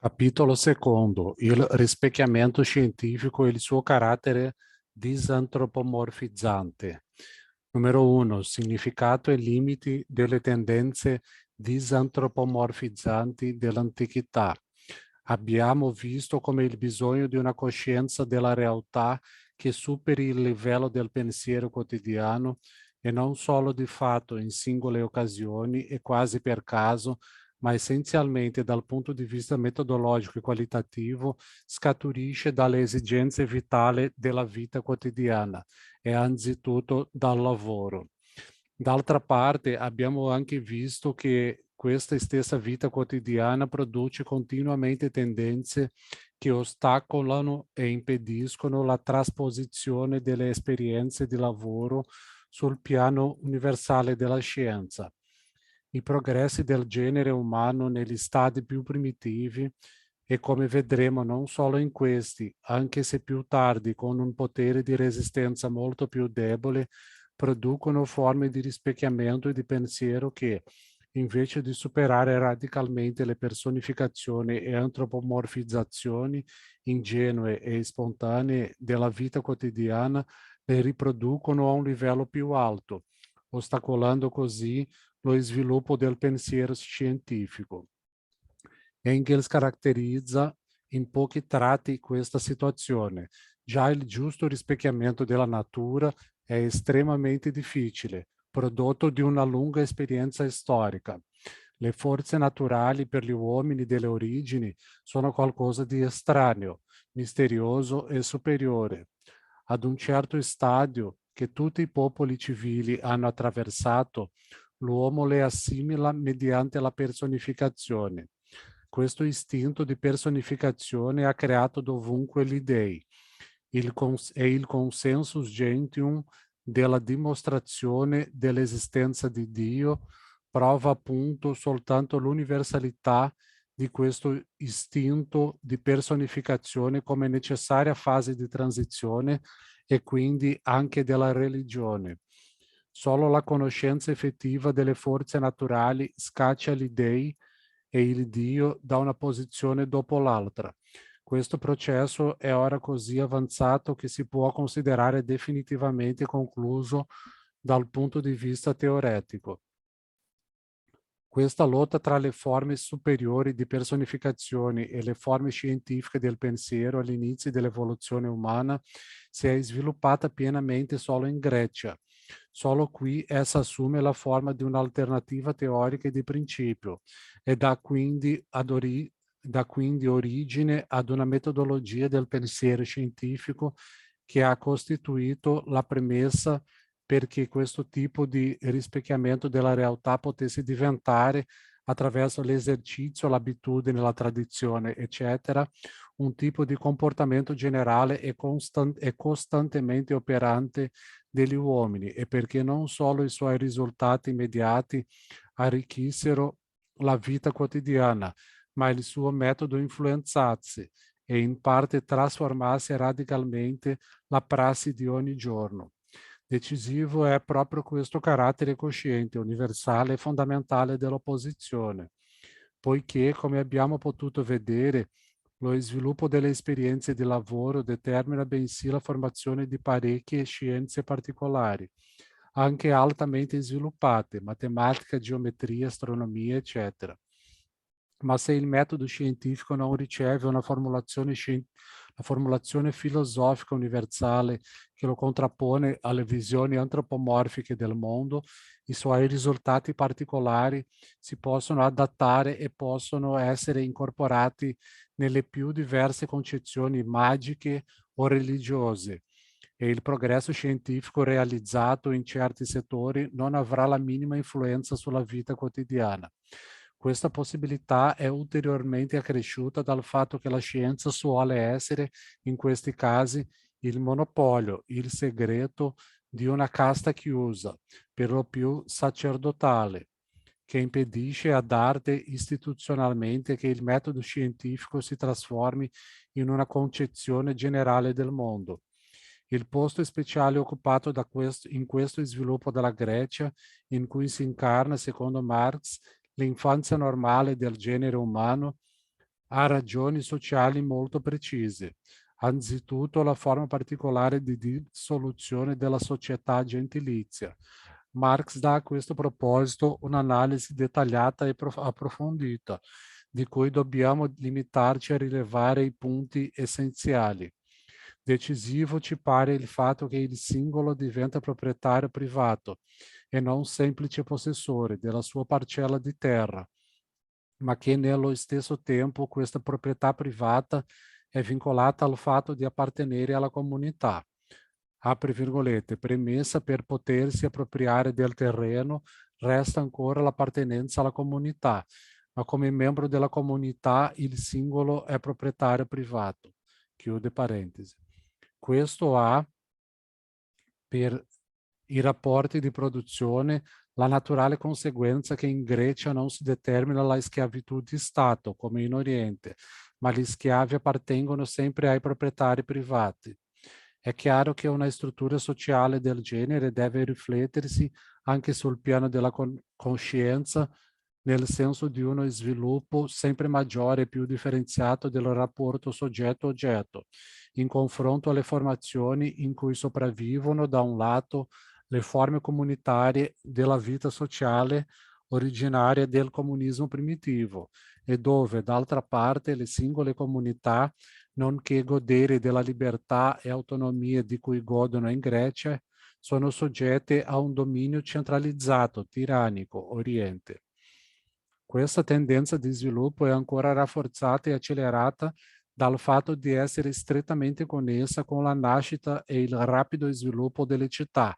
Capitolo secondo, il rispecchiamento scientifico e il suo carattere disantropomorfizzante. Numero 1. Significato e limiti delle tendenze disantropomorfizzanti dell'antichità. Abbiamo visto come il bisogno di una coscienza della realtà che superi il livello del pensiero quotidiano e non solo di fatto in singole occasioni e quasi per caso, ma essenzialmente dal punto di vista metodologico e qualitativo scaturisce dalle esigenze vitali della vita quotidiana e anzitutto dal lavoro. D'altra parte abbiamo anche visto che questa stessa vita quotidiana produce continuamente tendenze che ostacolano e impediscono la trasposizione delle esperienze di lavoro sul piano universale della scienza. I progressi del genere umano negli stadi più primitivi e come vedremo non solo in questi, anche se più tardi con un potere di resistenza molto più debole, producono forme di rispecchiamento e di pensiero che, invece di superare radicalmente le personificazioni e antropomorfizzazioni ingenue e spontanee della vita quotidiana, le riproducono a un livello più alto, ostacolando così lo sviluppo del pensiero scientifico. Engels caratterizza in pochi tratti questa situazione. Già il giusto rispecchiamento della natura è estremamente difficile, prodotto di una lunga esperienza storica. Le forze naturali per gli uomini delle origini sono qualcosa di estraneo, misterioso e superiore. Ad un certo stadio che tutti i popoli civili hanno attraversato, l'uomo le assimila mediante la personificazione. Questo istinto di personificazione ha creato dovunque gli dei. È il consensus gentium della dimostrazione dell'esistenza di Dio prova appunto soltanto l'universalità di questo istinto di personificazione come necessaria fase di transizione e quindi anche della religione. Solo la conoscenza effettiva delle forze naturali scaccia gli dei e il Dio da una posizione dopo l'altra. Questo processo è ora così avanzato che si può considerare definitivamente concluso dal punto di vista teoretico. Questa lotta tra le forme superiori di personificazione e le forme scientifiche del pensiero all'inizio dell'evoluzione umana si è sviluppata pienamente solo in Grecia. Solo qui essa assume la forma di un'alternativa teorica e di principio e dà quindi origine ad una metodologia del pensiero scientifico che ha costituito la premessa perché questo tipo di rispecchiamento della realtà potesse diventare, attraverso l'esercizio, l'abitudine, la tradizione, eccetera, un tipo di comportamento generale e costantemente operante degli uomini e perché non solo i suoi risultati immediati arricchissero la vita quotidiana, ma il suo metodo influenzasse e in parte trasformasse radicalmente la prassi di ogni giorno. Decisivo è proprio questo carattere cosciente, universale e fondamentale dell'opposizione, poiché, come abbiamo potuto vedere, lo sviluppo delle esperienze di lavoro determina bensì la formazione di parecchie scienze particolari, anche altamente sviluppate, matematica, geometria, astronomia, eccetera. Ma se il metodo scientifico non riceve una formulazione filosofica universale che lo contrappone alle visioni antropomorfiche del mondo, i suoi risultati particolari si possono adattare e possono essere incorporati nelle più diverse concezioni magiche o religiose. E il progresso scientifico realizzato in certi settori non avrà la minima influenza sulla vita quotidiana. Questa possibilità è ulteriormente accresciuta dal fatto che la scienza suole essere, in questi casi, il monopolio, il segreto di una casta chiusa, per lo più sacerdotale, che impedisce ad arte istituzionalmente che il metodo scientifico si trasformi in una concezione generale del mondo. Il posto speciale occupato in questo sviluppo della Grecia, in cui si incarna, secondo Marx, l'infanzia normale del genere umano, ha ragioni sociali molto precise. Anzitutto la forma particolare di dissoluzione della società gentilizia. Marx dà a questo proposito un'analisi dettagliata e approfondita, di cui dobbiamo limitarci a rilevare i punti essenziali. Decisivo ci pare il fatto che il singolo diventa proprietario privato e non semplice possessore della sua parcella di terra, ma che nello stesso tempo questa proprietà privata è vincolata al fatto di appartenere alla comunità. Apri virgolette, premessa per potersi appropriare del terreno resta ancora l'appartenenza alla comunità, ma come membro della comunità il singolo è proprietario privato. Chiude parentesi. Questo ha per i rapporti di produzione la naturale conseguenza che in Grecia non si determina la schiavitù di Stato, come in Oriente, ma gli schiavi appartengono sempre ai proprietari privati. È chiaro che una struttura sociale del genere deve riflettersi anche sul piano della coscienza, nel senso di uno sviluppo sempre maggiore e più differenziato del rapporto soggetto-oggetto, in confronto alle formazioni in cui sopravvivono, da un lato, le forme comunitarie della vita sociale originaria del comunismo primitivo e dove, d'altra parte, le singole comunità, nonché godere della libertà e autonomia di cui godono in Grecia, sono soggette a un dominio centralizzato, tirannico, Oriente. Questa tendenza di sviluppo è ancora rafforzata e accelerata dal fatto di essere strettamente connessa con la nascita e il rapido sviluppo delle città,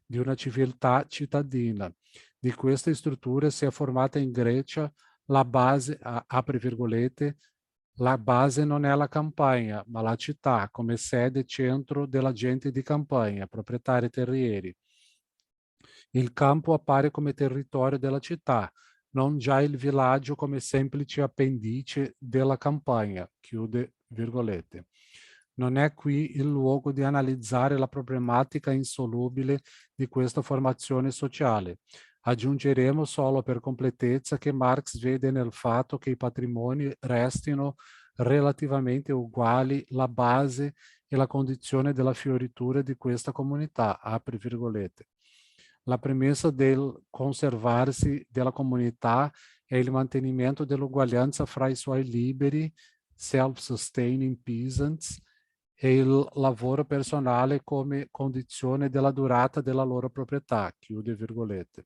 di una civiltà cittadina. Di queste strutture si è formata in Grecia la base, apri virgolette, la base non è la campagna, ma la città come sede centro della gente di campagna, proprietari terrieri. Il campo appare come territorio della città, non già il villaggio come semplice appendice della campagna, chiude virgolette. Non è qui il luogo di analizzare la problematica insolubile di questa formazione sociale. Aggiungeremo solo per completezza che Marx vede nel fatto che i patrimoni restino relativamente uguali la base e la condizione della fioritura di questa comunità, apri virgolette. La premessa del conservarsi della comunità è il mantenimento dell'uguaglianza fra i suoi liberi, self-sustaining peasants, e il lavoro personale come condizione della durata della loro proprietà, chiude virgolette.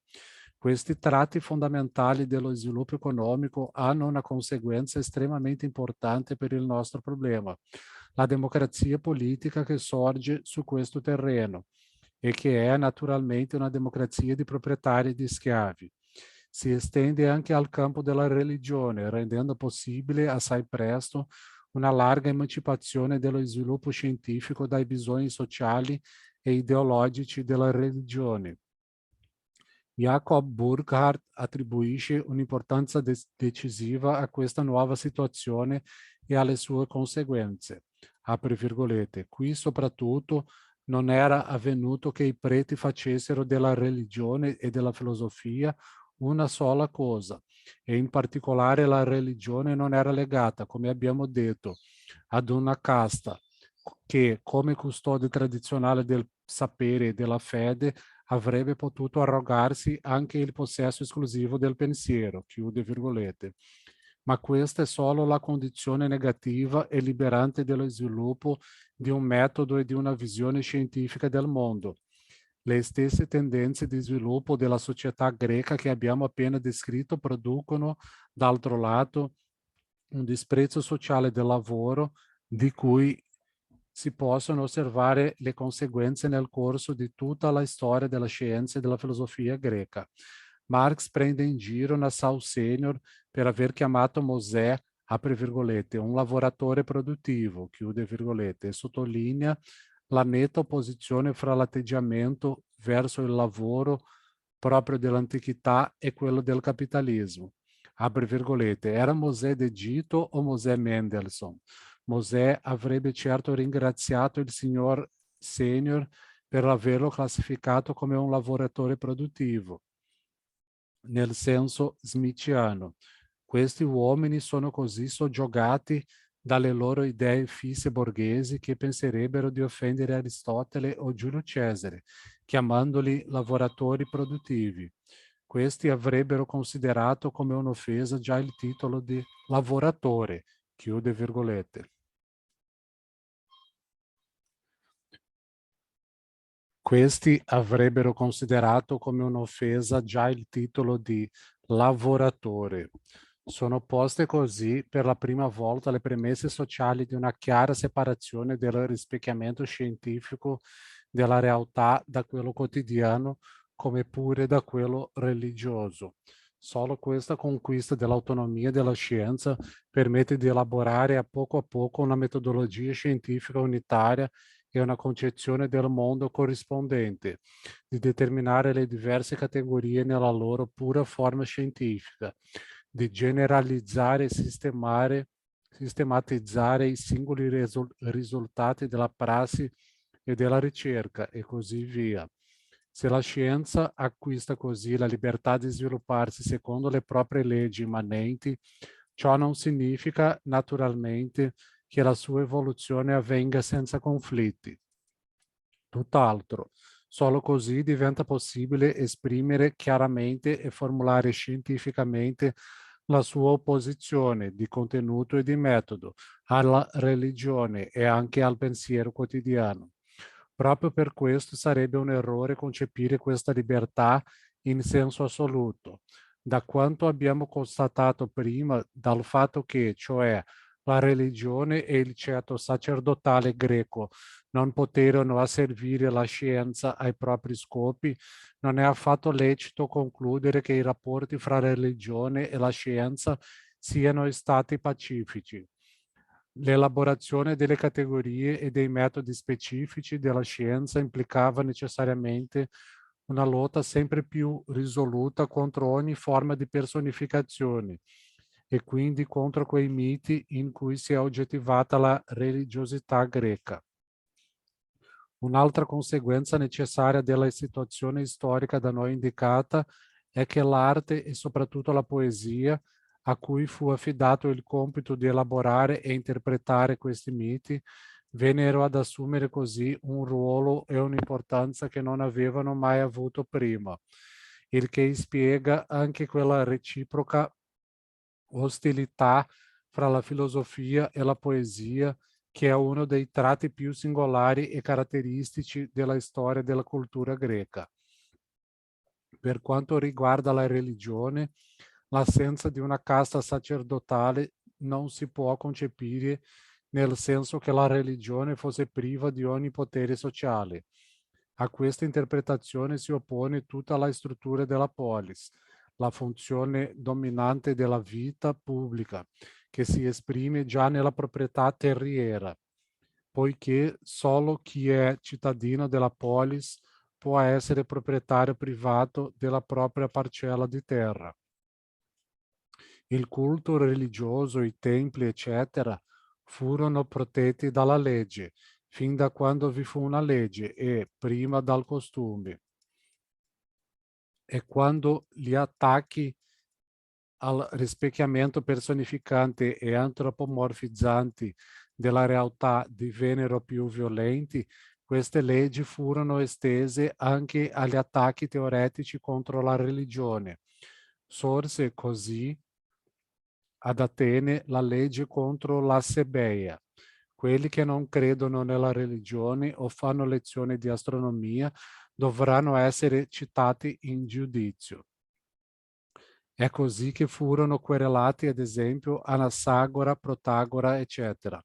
Questi tratti fondamentali dello sviluppo economico hanno una conseguenza estremamente importante per il nostro problema, la democrazia politica che sorge su questo terreno e che è naturalmente una democrazia di proprietari e di schiavi. Si estende anche al campo della religione, rendendo possibile assai presto una larga emancipazione dello sviluppo scientifico dai bisogni sociali e ideologici della religione. Jacob Burckhardt attribuisce un'importanza decisiva a questa nuova situazione e alle sue conseguenze. Apri virgolette. Qui soprattutto non era avvenuto che i preti facessero della religione e della filosofia una sola cosa, e in particolare la religione non era legata, come abbiamo detto, ad una casta che, come custode tradizionale del sapere e della fede, avrebbe potuto arrogarsi anche il possesso esclusivo del pensiero, chiude virgolette. Ma questa è solo la condizione negativa e liberante dello sviluppo di un metodo e di una visione scientifica del mondo. Le stesse tendenze di sviluppo della società greca che abbiamo appena descritto producono, d'altro lato, un disprezzo sociale del lavoro di cui si possono osservare le conseguenze nel corso di tutta la storia della scienza e della filosofia greca. Marx prende in giro Nassau Senior per aver chiamato Mosè, apre virgolette, un lavoratore produttivo, chiude virgolette, e sottolinea la netta opposizione fra l'atteggiamento verso il lavoro proprio dell'antichità e quello del capitalismo. Apre virgolette, era Mosè d'Egitto o Mosè Mendelssohn? Mosè avrebbe certo ringraziato il signor Senior per averlo classificato come un lavoratore produttivo, nel senso smithiano. Questi uomini sono così soggiogati dalle loro idee fisse borghesi che penserebbero di offendere Aristotele o Giulio Cesare, chiamandoli lavoratori produttivi. Questi avrebbero considerato come un'offesa già il titolo di lavoratore, chiude virgolette. Questi avrebbero considerato come un'offesa già il titolo di lavoratore. Sono poste così per la prima volta le premesse sociali di una chiara separazione del rispecchiamento scientifico della realtà da quello quotidiano come pure da quello religioso. Solo questa conquista dell'autonomia della scienza permette di elaborare a poco una metodologia scientifica unitaria e una concezione del mondo corrispondente, di determinare le diverse categorie nella loro pura forma scientifica, di generalizzare e sistematizzare i singoli risultati della prassi e della ricerca e così via. Se la scienza acquista così la libertà di svilupparsi secondo le proprie leggi immanenti, ciò non significa naturalmente che la sua evoluzione avvenga senza conflitti. Tutt'altro. Solo così diventa possibile esprimere chiaramente e formulare scientificamente la sua opposizione di contenuto e di metodo alla religione e anche al pensiero quotidiano. Proprio per questo sarebbe un errore concepire questa libertà in senso assoluto, da quanto abbiamo constatato prima, dal fatto che, cioè, la religione e il ceto sacerdotale greco non poterono asservire la scienza ai propri scopi, non è affatto lecito concludere che i rapporti fra religione e la scienza siano stati pacifici. L'elaborazione delle categorie e dei metodi specifici della scienza implicava necessariamente una lotta sempre più risoluta contro ogni forma di personificazione e quindi contro quei miti in cui si è oggettivata la religiosità greca. Un'altra conseguenza necessaria della situazione storica da noi indicata è che l'arte e soprattutto la poesia, a cui fu affidato il compito di elaborare e interpretare questi miti, vennero ad assumere così un ruolo e un'importanza che non avevano mai avuto prima, il che spiega anche quella reciproca ostilità fra la filosofia e la poesia, che è uno dei tratti più singolari e caratteristici della storia della cultura greca. Per quanto riguarda la religione, l'assenza di una casta sacerdotale non si può concepire nel senso che la religione fosse priva di ogni potere sociale. A questa interpretazione si oppone tutta la struttura della polis, la funzione dominante della vita pubblica, che si esprime già nella proprietà terriera, poiché solo chi è cittadino della polis può essere proprietario privato della propria parcella di terra. Il culto religioso, i templi, eccetera, furono protetti dalla legge, fin da quando vi fu una legge e prima dal costume. E quando gli attacchi al rispecchiamento personificante e antropomorfizzanti della realtà divennero più violenti, queste leggi furono estese anche agli attacchi teoretici contro la religione. Sorse così ad Atene la legge contro la sebeia. Quelli che non credono nella religione o fanno lezioni di astronomia dovranno essere citati in giudizio. È così che furono querelati, ad esempio, Anassagora, Protagora, eccetera.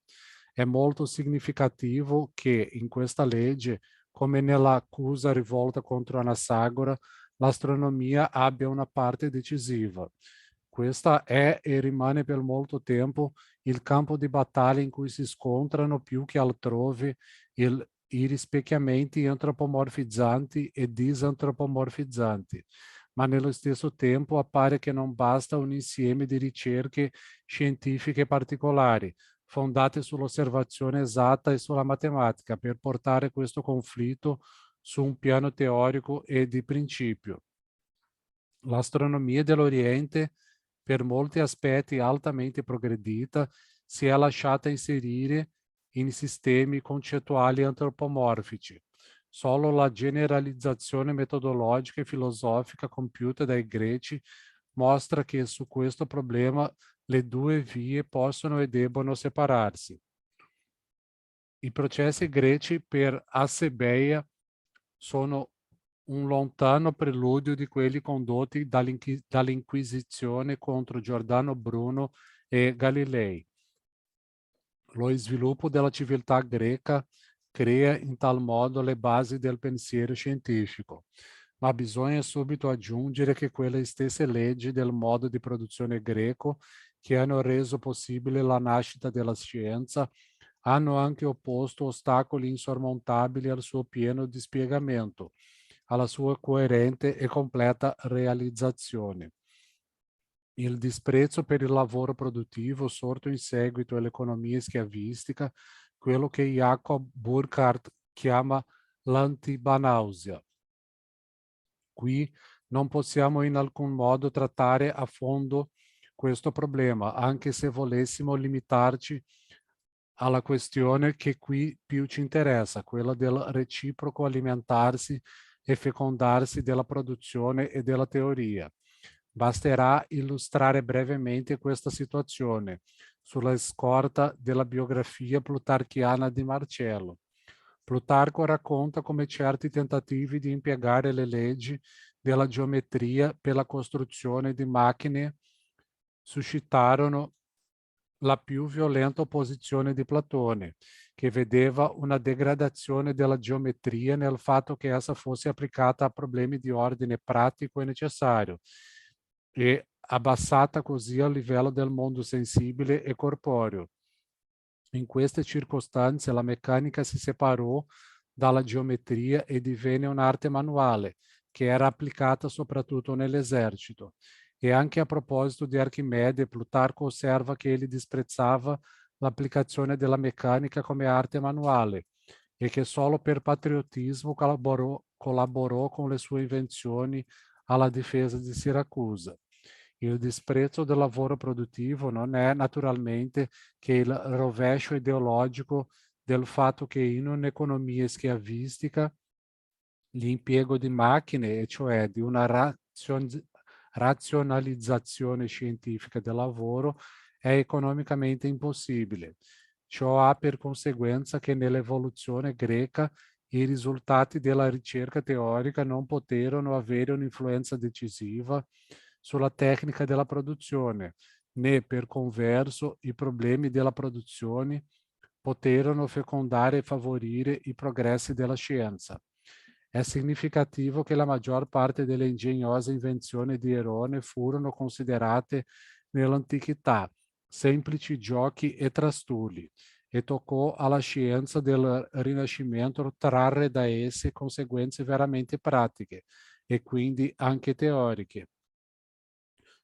È molto significativo che in questa legge, come nell'accusa rivolta contro Anassagora, l'astronomia abbia una parte decisiva. Questa è e rimane per molto tempo il campo di battaglia in cui si scontrano più che altrove i rispecchiamenti antropomorfizzanti e disantropomorfizzanti, ma nello stesso tempo appare che non basta un insieme di ricerche scientifiche particolari, fondate sull'osservazione esatta e sulla matematica, per portare questo conflitto su un piano teorico e di principio. L'astronomia dell'Oriente, per molti aspetti altamente progredita, si è lasciata inserire in sistemi concettuali antropomorfici. Solo la generalizzazione metodologica e filosofica compiuta dai greci mostra che su questo problema le due vie possono e debbono separarsi. I processi greci per Assebeia sono un lontano preludio di quelli condotti dall'Inquisizione contro Giordano Bruno e Galilei. Lo sviluppo della civiltà greca crea in tal modo le basi del pensiero scientifico, ma bisogna subito aggiungere che quelle stesse leggi del modo di produzione greco che hanno reso possibile la nascita della scienza hanno anche opposto ostacoli insormontabili al suo pieno dispiegamento, alla sua coerente e completa realizzazione. Il disprezzo per il lavoro produttivo sorto in seguito all'economia schiavistica, quello che Jacob Burckhardt chiama l'antibanausia. Qui non possiamo in alcun modo trattare a fondo questo problema, anche se volessimo limitarci alla questione che qui più ci interessa, quella del reciproco alimentarsi e fecondarsi della produzione e della teoria. Basterà illustrare brevemente questa situazione sulla scorta della biografia plutarchiana di Marcello. Plutarco racconta come certi tentativi di impiegare le leggi della geometria per la costruzione di macchine suscitarono la più violenta opposizione di Platone, che vedeva una degradazione della geometria nel fatto che essa fosse applicata a problemi di ordine pratico e necessario, e abbassata così al livello del mondo sensibile e corporeo. In queste circostanze la meccanica si separò dalla geometria e divenne un'arte manuale, che era applicata soprattutto nell'esercito. E anche a proposito di Archimede, Plutarco osserva che egli disprezzava l'applicazione della meccanica come arte manuale e che solo per patriottismo collaborò con le sue invenzioni alla difesa di Siracusa. Il disprezzo del lavoro produttivo non è naturalmente che il rovescio ideologico del fatto che in un'economia schiavistica l'impiego di macchine, e cioè di una razionalizzazione scientifica del lavoro, è economicamente impossibile. Ciò ha per conseguenza che nell'evoluzione greca i risultati della ricerca teorica non poterono avere un'influenza decisiva sulla tecnica della produzione, né per converso i problemi della produzione poterono fecondare e favorire i progressi della scienza. È significativo che la maggior parte delle ingegnose invenzioni di Erone furono considerate nell'antichità semplici giochi e trastulli, e toccò alla scienza del Rinascimento trarre da esse conseguenze veramente pratiche e quindi anche teoriche.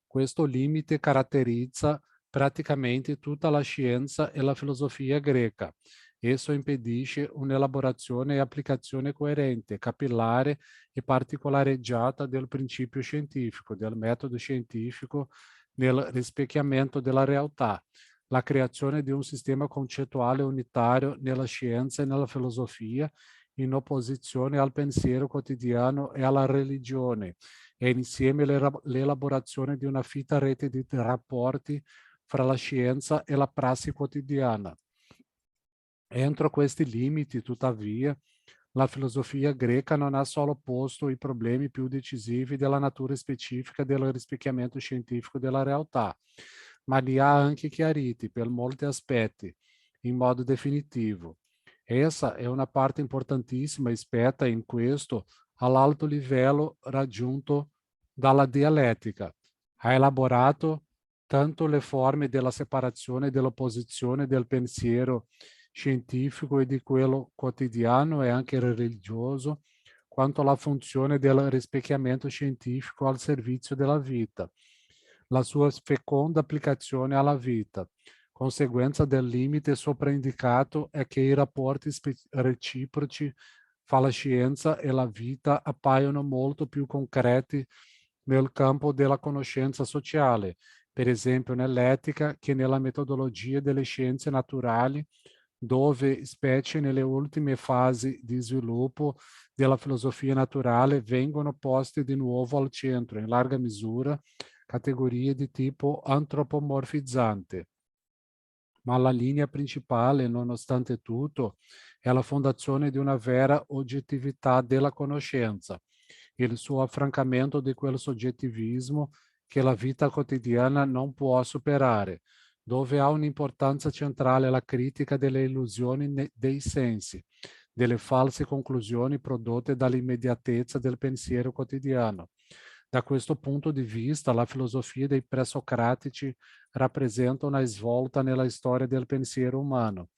Questo limite caratterizza praticamente tutta la scienza e la filosofia greca. Esso impedisce un'elaborazione e applicazione coerente, capillare e particolareggiata del principio scientifico, del metodo scientifico nel rispecchiamento della realtà, la creazione di un sistema concettuale unitario nella scienza e nella filosofia, in opposizione al pensiero quotidiano e alla religione, e insieme l'elaborazione di una fitta rete di rapporti fra la scienza e la prassi quotidiana. Entro questi limiti, tuttavia, la filosofia greca non ha solo posto i problemi più decisivi della natura specifica del rispecchiamento scientifico della realtà, ma li ha anche chiariti per molti aspetti, in modo definitivo. Essa è una parte importantissima e spetta in questo all'alto livello raggiunto dalla dialettica. Ha elaborato tanto le forme della separazione e dell'opposizione del pensiero scientifico e di quello quotidiano e anche religioso, quanto la funzione del rispecchiamento scientifico al servizio della vita, la sua feconda applicazione alla vita. Conseguenza del limite sopraindicato è che i rapporti reciproci fra la scienza e la vita appaiono molto più concreti nel campo della conoscenza sociale, per esempio nell'etica che nella metodologia delle scienze naturali, dove, specie nelle ultime fasi di sviluppo della filosofia naturale, vengono poste di nuovo al centro, in larga misura, categorie di tipo antropomorfizzante. Ma la linea principale, nonostante tutto, è la fondazione di una vera oggettività della conoscenza, il suo affrancamento di quel soggettivismo che la vita quotidiana non può superare, dove ha un'importanza centrale la critica delle illusioni dei sensi, delle false conclusioni prodotte dall'immediatezza del pensiero quotidiano. Da questo punto di vista, la filosofia dei presocratici rappresenta una svolta nella storia del pensiero umano,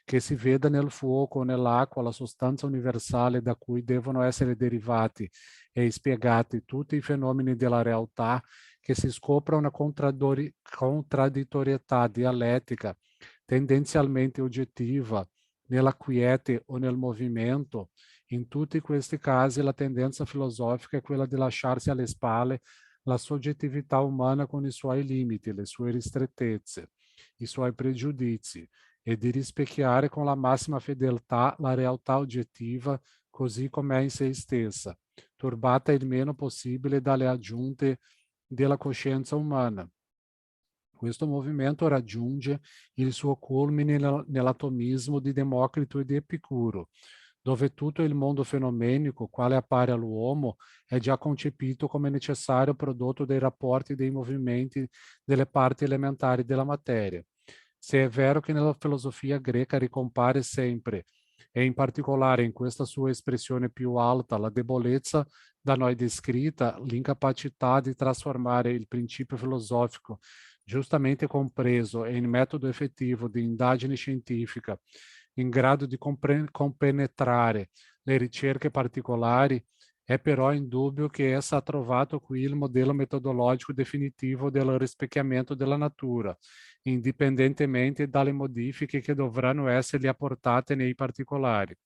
che si veda nel fuoco o nell'acqua la sostanza universale da cui devono essere derivati e spiegati tutti i fenomeni della realtà, che si scopra una contraddittorietà dialettica tendenzialmente oggettiva nella quiete o nel movimento. In tutti questi casi la tendenza filosofica è quella di lasciarsi alle spalle la soggettività umana con i suoi limiti, le sue ristrettezze, i suoi pregiudizi e di rispecchiare con la massima fedeltà la realtà oggettiva così com'è in se stessa, turbata il meno possibile dalle aggiunte della coscienza umana. Questo movimento raggiunge il suo culmine nell'atomismo di Democrito e di Epicuro, dove tutto il mondo fenomenico, quale appare all'uomo, è già concepito come necessario prodotto dei rapporti dei movimenti delle parti elementari della materia. Se è vero che nella filosofia greca ricompare sempre, e in particolare in questa sua espressione più alta, la debolezza da noi descritta, l'incapacità di trasformare il principio filosofico giustamente compreso e in metodo effettivo di indagine scientifica, in grado di compenetrare le ricerche particolari, è però indubbio che essa ha trovato qui il modello metodologico definitivo del rispecchiamento della natura, indipendentemente dalle modifiche che dovranno essergli apportate nei particolari.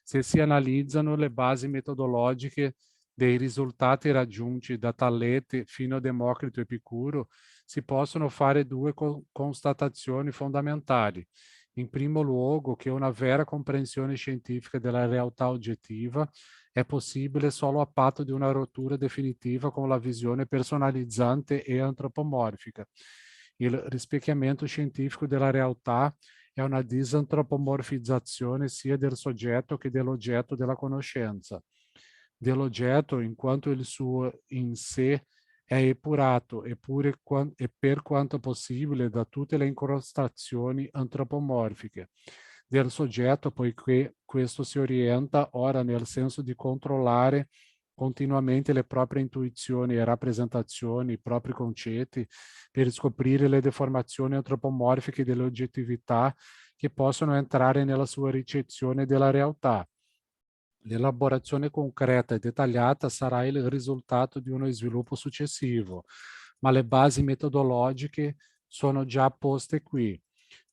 Se si analizzano le basi metodologiche dei risultati raggiunti da Talete fino a Democrito e Epicuro, si possono fare due constatazioni fondamentali. In primo luogo, che una vera comprensione scientifica della realtà oggettiva è possibile solo a patto di una rottura definitiva con la visione personalizzante e antropomorfica. Il rispecchiamento scientifico della realtà è una disantropomorfizzazione sia del soggetto che dell'oggetto della conoscenza. Dell'oggetto in quanto il suo in sé è epurato e per quanto possibile da tutte le incrostazioni antropomorfiche del soggetto, poiché questo si orienta ora nel senso di controllare continuamente le proprie intuizioni e rappresentazioni, i propri concetti, per scoprire le deformazioni antropomorfiche dell'oggettività che possono entrare nella sua ricezione della realtà. L'elaborazione concreta e dettagliata sarà il risultato di uno sviluppo successivo, ma le basi metodologiche sono già poste qui,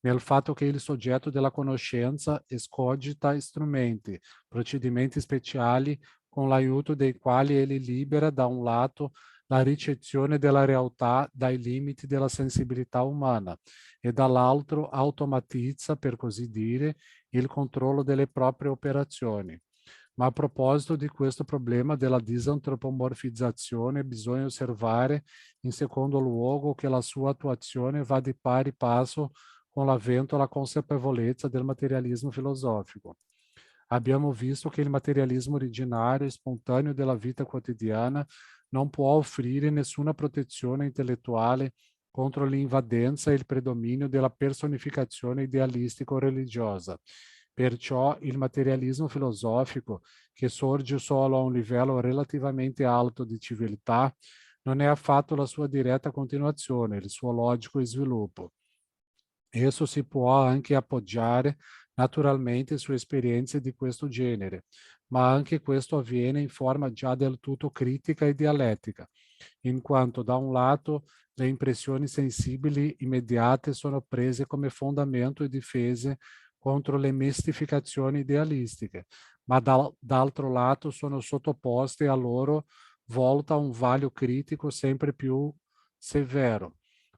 nel fatto che il soggetto della conoscenza escogita strumenti, procedimenti speciali con l'aiuto dei quali egli libera da un lato la ricezione della realtà dai limiti della sensibilità umana e dall'altro automatizza, per così dire, il controllo delle proprie operazioni. Ma a proposito di questo problema della disantropomorfizzazione, bisogna osservare, in secondo luogo, che la sua attuazione va di pari passo con l'avvento alla consapevolezza del materialismo filosofico. Abbiamo visto che il materialismo originario e spontaneo della vita quotidiana non può offrire nessuna protezione intellettuale contro l'invadenza e il predominio della personificazione idealistico-religiosa. Perciò il materialismo filosofico, che sorge solo a un livello relativamente alto di civiltà, non è affatto la sua diretta continuazione, il suo logico sviluppo. Esso si può anche appoggiare naturalmente su esperienze di questo genere, ma anche questo avviene in forma già del tutto critica e dialettica, in quanto da un lato le impressioni sensibili immediate sono prese come fondamento e difese contro le mistificazioni idealistiche, ma d'altro lato sono sottoposte a loro volta un vaglio critico sempre più severo.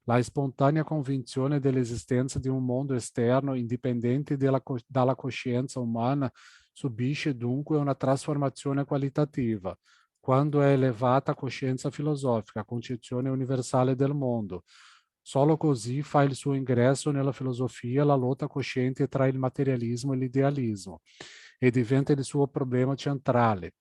La spontanea convinzione dell'esistenza di un mondo esterno indipendente dalla coscienza umana subisce dunque una trasformazione qualitativa, quando è elevata a coscienza filosofica, concezione universale del mondo. Solo così fa il suo ingresso nella filosofia la lotta cosciente tra il materialismo e l'idealismo e diventa il suo problema centrale.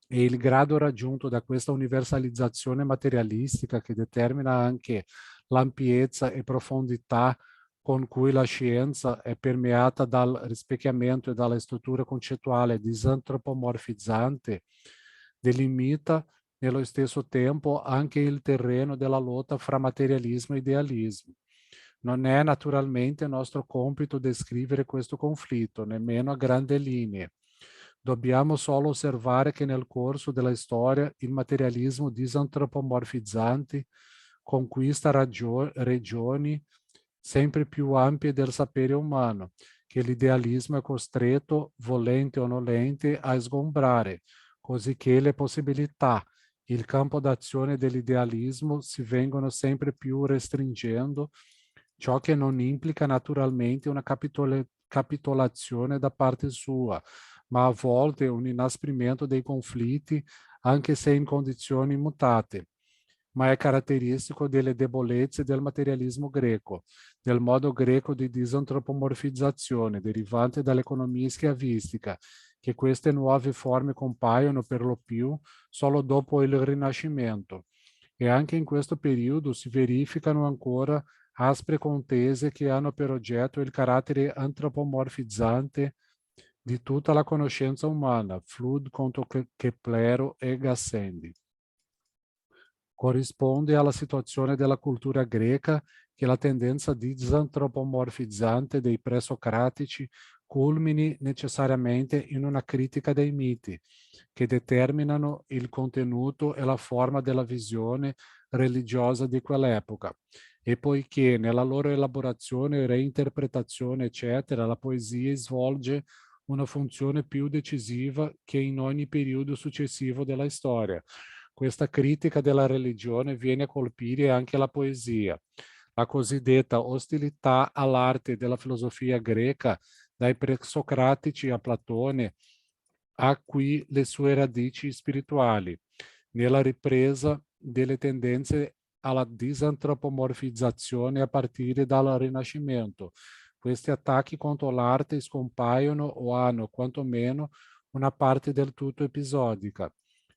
E il grado raggiunto da questa universalizzazione materialistica che determina anche l'ampiezza e profondità con cui la scienza è permeata dal rispecchiamento e dalla struttura concettuale disantropomorfizzante, delimita nello stesso tempo anche il terreno della lotta fra materialismo e idealismo. Non è naturalmente nostro compito descrivere questo conflitto, nemmeno a grandi linee. Dobbiamo solo osservare che nel corso della storia il materialismo disantropomorfizzante conquista regioni sempre più ampie del sapere umano, che l'idealismo è costretto, volente o nolente, a sgombrare, così che le possibilità, il campo d'azione dell'idealismo si vengono sempre più restringendo, ciò che non implica naturalmente una capitolazione da parte sua, ma a volte un inasprimento dei conflitti, anche se in condizioni mutate. Ma è caratteristico delle debolezze del materialismo greco, del modo greco di disantropomorfizzazione derivante dall'economia schiavistica, che queste nuove forme compaiono per lo più solo dopo il Rinascimento. E anche in questo periodo si verificano ancora aspre contese che hanno per oggetto il carattere antropomorfizzante di tutta la conoscenza umana, Flood contro Keplero e Gassendi. Corrisponde alla situazione della cultura greca che la tendenza disantropomorfizzante dei presocratici culmini necessariamente in una critica dei miti, che determinano il contenuto e la forma della visione religiosa di quell'epoca. E poiché nella loro elaborazione, reinterpretazione, eccetera, la poesia svolge una funzione più decisiva che in ogni periodo successivo della storia. Questa critica della religione viene a colpire anche la poesia. La cosiddetta ostilità all'arte della filosofia greca, dai presocratici a Platone, ha qui le sue radici spirituali, nella ripresa delle tendenze alla disantropomorfizzazione a partire dal Rinascimento. Questi attacchi contro l'arte scompaiono o hanno, quantomeno, una parte del tutto episodica.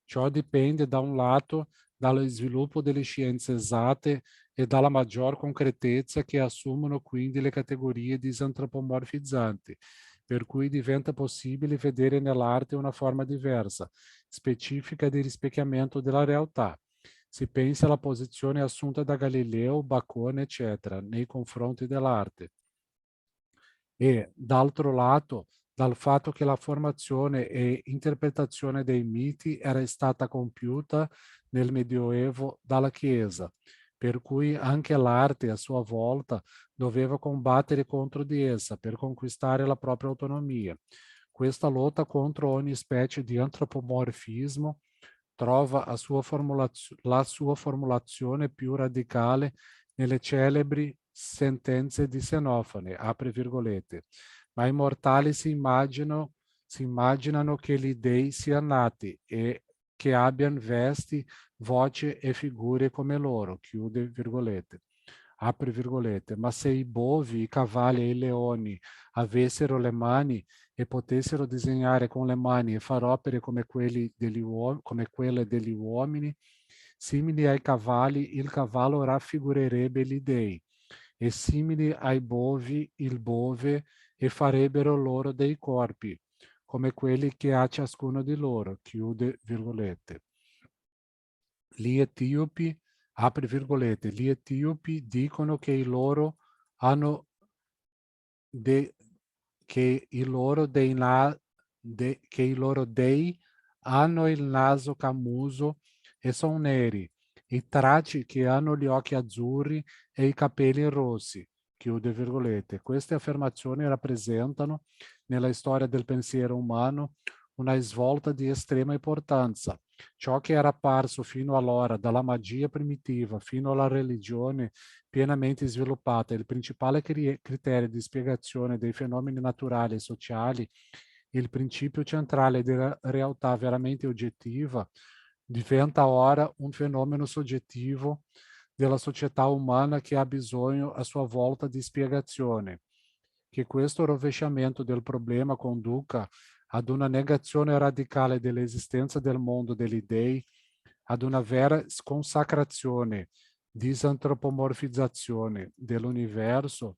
Ciò dipende, da un lato, dallo sviluppo delle scienze esatte e dalla maggior concretezza che assumono quindi le categorie disantropomorfizzanti, per cui diventa possibile vedere nell'arte una forma diversa, specifica di rispecchiamento della realtà. Si pensa alla posizione assunta da Galileo, Bacone, eccetera, nei confronti dell'arte. E d'altro lato, dal fatto che la formazione e interpretazione dei miti era stata compiuta nel Medioevo dalla Chiesa, per cui anche l'arte a sua volta doveva combattere contro di essa per conquistare la propria autonomia. Questa lotta contro ogni specie di antropomorfismo trova la sua formulazione più radicale nelle celebri sentenze di Xenofane, apre virgolette, ma i mortali si immaginano che gli dei siano nati e che abbiano vesti, voce e figure come loro, chiude virgolette. Apre virgolette, ma se i bovi, i cavalli e i leoni avessero le mani e potessero disegnare con le mani e fare opere come quelle degli uomini, simili ai cavalli, il cavallo raffigurerebbe gli dei, e simili ai bovi, il bove, e farebbero loro dei corpi, come quelli che ha ciascuno di loro, chiude virgolette. Gli etiopi, apre virgolette, gli etiopi dicono che hanno che i loro dei hanno il naso camuso e sono neri, i traci che hanno gli occhi azzurri e i capelli rossi, chiude virgolette. Queste affermazioni rappresentano, nella storia del pensiero umano, una svolta di estrema importanza. Ciò che era apparso fino allora, dalla magia primitiva fino alla religione pienamente sviluppata, il principale criterio di spiegazione dei fenomeni naturali e sociali, il principio centrale della realtà veramente oggettiva, diventa ora un fenomeno soggettivo della società umana che ha bisogno a sua volta di spiegazione. Che questo rovesciamento del problema conduca ad una negazione radicale dell'esistenza del mondo degli dei, ad una vera sconsacrazione, disantropomorfizzazione dell'universo,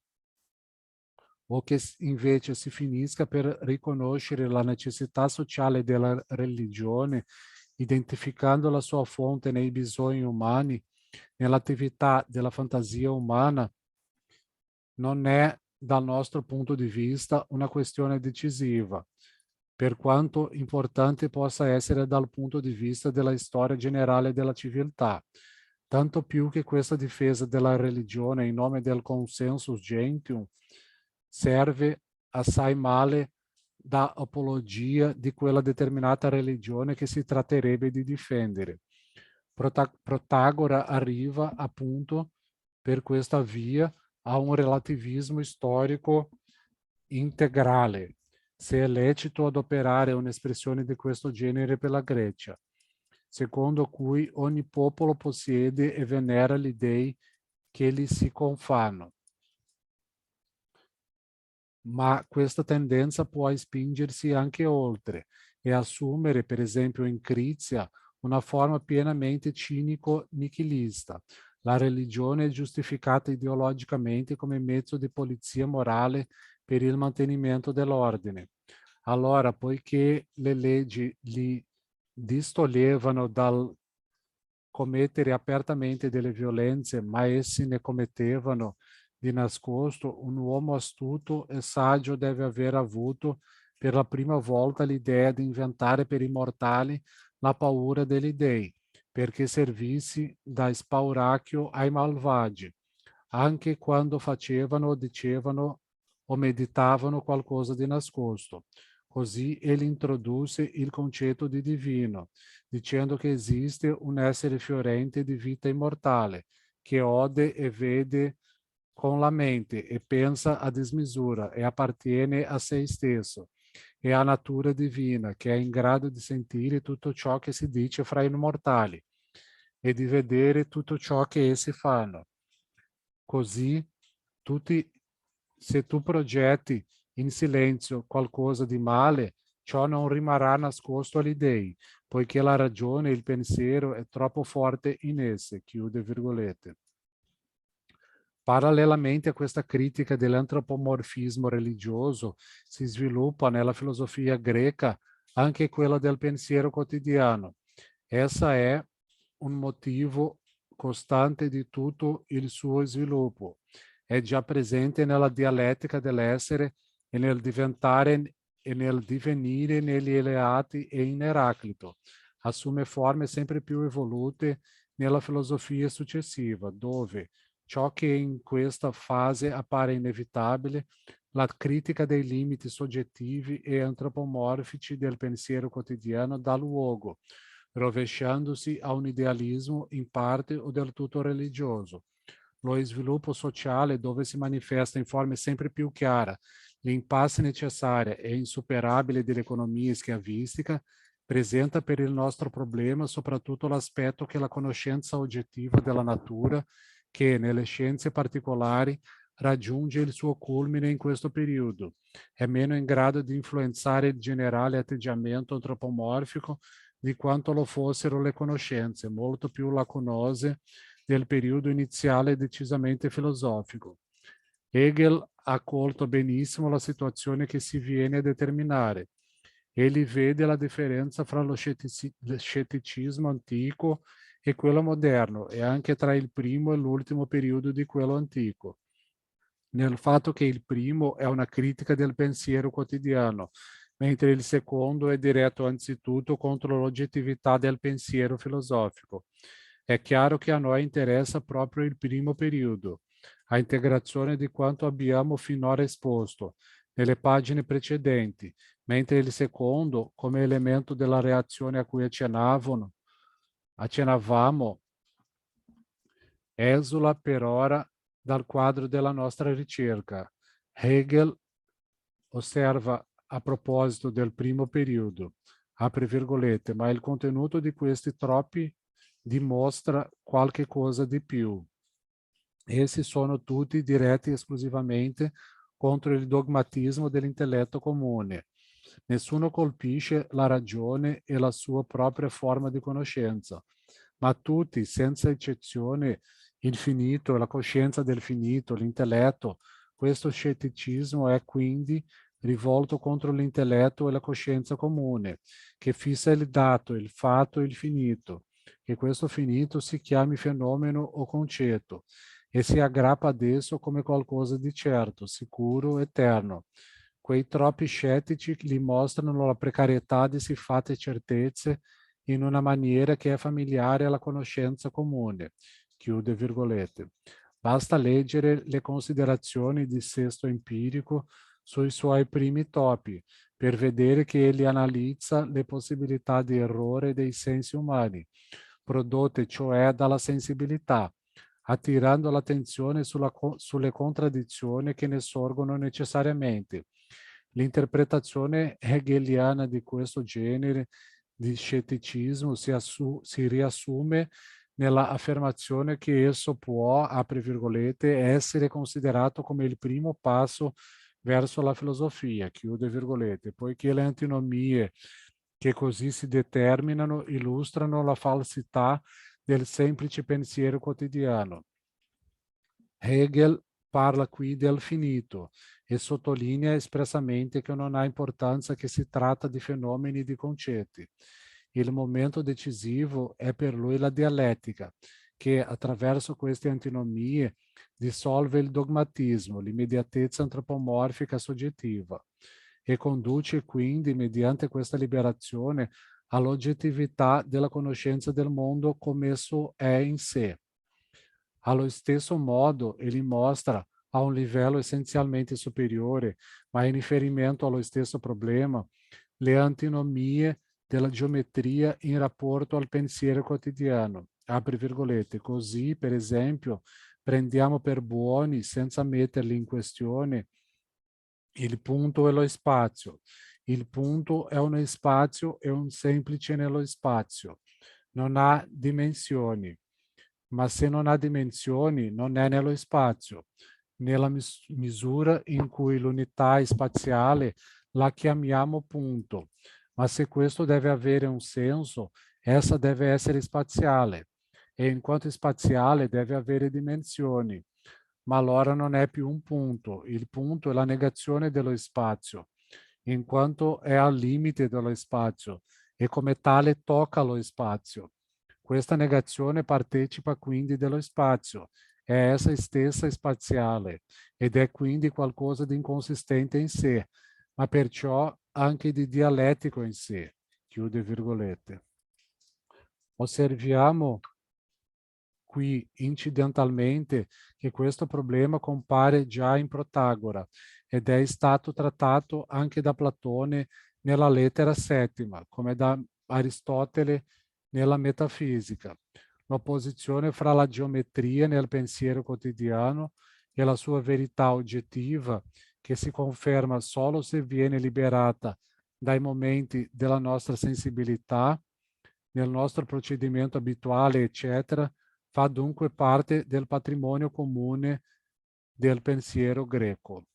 o che invece si finisca per riconoscere la necessità sociale della religione, identificando la sua fonte nei bisogni umani, nell'attività della fantasia umana, non è, dal nostro punto di vista, una questione decisiva, per quanto importante possa essere dal punto di vista della storia generale della civiltà, tanto più che questa difesa della religione in nome del consensus gentium serve assai male da apologia di quella determinata religione che si tratterebbe di difendere. Protagora arriva appunto per questa via a un relativismo storico integrale, se è lecito adoperare un'espressione di questo genere per la Grecia, secondo cui ogni popolo possiede e venera gli dei che gli si confanno. Ma questa tendenza può spingersi anche oltre e assumere, per esempio in Crizia, una forma pienamente cinico-nichilista. La religione è giustificata ideologicamente come mezzo di polizia morale per il mantenimento dell'ordine. Allora, poiché le leggi li distoglievano dal commettere apertamente delle violenze, ma essi ne commettevano di nascosto, un uomo astuto e saggio deve aver avuto per la prima volta l'idea di inventare per i mortali la paura degli dei, perché servisse da spauracchio ai malvagi, anche quando facevano, dicevano o meditavano qualcosa di nascosto. Così egli introdusse il concetto di divino, dicendo che esiste un essere fiorente di vita immortale, che ode e vede con la mente e pensa a dismisura e appartiene a se stesso e a natura divina, che è in grado di sentire tutto ciò che si dice fra i mortali e di vedere tutto ciò che essi fanno. Così, se tu progetti in silenzio qualcosa di male, ciò non rimarrà nascosto agli dei, poiché la ragione e il pensiero è troppo forte in esse, chiude virgolette. Parallelamente a questa critica dell'antropomorfismo religioso, si sviluppa nella filosofia greca anche quella del pensiero quotidiano. Essa è un motivo costante di tutto il suo sviluppo. È già presente nella dialettica dell'essere e nel diventare e nel divenire negli Eleati e in Eraclito. Assume forme sempre più evolute nella filosofia successiva, dove ciò che in questa fase appare inevitabile, la critica dei limiti soggettivi e antropomorfici del pensiero quotidiano dà luogo, rovesciandosi a un idealismo in parte o del tutto religioso. Lo sviluppo sociale, dove si manifesta in forma sempre più chiara l'impasse necessaria e insuperabile dell'economia schiavistica, presenta per il nostro problema soprattutto l'aspetto che la conoscenza oggettiva della natura, che nelle scienze particolari raggiunge il suo culmine in questo periodo, è meno in grado di influenzare il generale atteggiamento antropomorfico di quanto lo fossero le conoscenze, molto più lacunose del periodo iniziale decisamente filosofico. Hegel ha colto benissimo la situazione che si viene a determinare. Egli vede la differenza fra lo scetticismo antico e quello moderno e anche tra il primo e l'ultimo periodo di quello antico, nel fatto che il primo è una critica del pensiero quotidiano, mentre il secondo è diretto anzitutto contro l'oggettività del pensiero filosofico. È chiaro che a noi interessa proprio il primo periodo, a integrazione di quanto abbiamo finora esposto, nelle pagine precedenti, mentre il secondo, come elemento della reazione a cui accennavamo, esula per ora dal quadro della nostra ricerca. Hegel osserva a proposito del primo periodo, apre virgolette, ma il contenuto di questi troppi dimostra qualche cosa di più. Essi sono tutti diretti esclusivamente contro il dogmatismo dell'intelletto comune. Nessuno colpisce la ragione e la sua propria forma di conoscenza, ma tutti, senza eccezione, il finito, la coscienza del finito, l'intelletto. Questo scetticismo è quindi rivolto contro l'intelletto e la coscienza comune, che fissa il dato, il fatto e il finito, che questo finito si chiami fenomeno o concetto, e si aggrappa ad esso come qualcosa di certo, sicuro, eterno. Quei troppi scettici gli mostrano la precarietà di siffate certezze in una maniera che è familiare alla conoscenza comune. Chiude virgolette. Basta leggere le considerazioni di Sesto Empirico sui suoi primi topi per vedere che egli analizza le possibilità di errore dei sensi umani, prodotte cioè dalla sensibilità, attirando l'attenzione sulle contraddizioni che ne sorgono necessariamente. L'interpretazione hegeliana di questo genere di scetticismo si riassume nella affermazione che esso può, apri virgolette, essere considerato come il primo passo verso la filosofia, chiude virgolette, poiché le antinomie che così si determinano illustrano la falsità del semplice pensiero quotidiano. Hegel parla qui del finito e sottolinea espressamente che non ha importanza che si tratta di fenomeni di concetti. Il momento decisivo è per lui la dialettica, che attraverso queste antinomie dissolve il dogmatismo, l'immediatezza antropomorfica soggettiva e conduce quindi, mediante questa liberazione, all'oggettività della conoscenza del mondo come esso è in sé. Allo stesso modo, ele mostra a um livello essencialmente superiore, ma in riferimento allo stesso problema, le antinomie della geometria in rapporto al pensiero quotidiano. Apri virgolette. Così, per esempio, prendiamo per buoni, senza metterli in questione, il punto e lo spazio. Il punto è uno spazio e un semplice nello spazio. Non ha dimensioni. Ma se non ha dimensioni, non è nello spazio, nella misura in cui l'unità spaziale la chiamiamo punto. Ma se questo deve avere un senso, essa deve essere spaziale, e in quanto spaziale deve avere dimensioni. Ma allora non è più un punto. Il punto è la negazione dello spazio, in quanto è al limite dello spazio e come tale tocca lo spazio. Questa negazione partecipa quindi dello spazio, è essa stessa spaziale ed è quindi qualcosa di inconsistente in sé, ma perciò anche di dialettico in sé. Chiude virgolette. Osserviamo qui incidentalmente che questo problema compare già in Protagora ed è stato trattato anche da Platone nella lettera settima, come da Aristotele nella metafisica. L'opposizione fra la geometria nel pensiero quotidiano e la sua verità oggettiva, che si conferma solo se viene liberata dai momenti della nostra sensibilità, nel nostro procedimento abituale, eccetera, fa dunque parte del patrimonio comune del pensiero greco.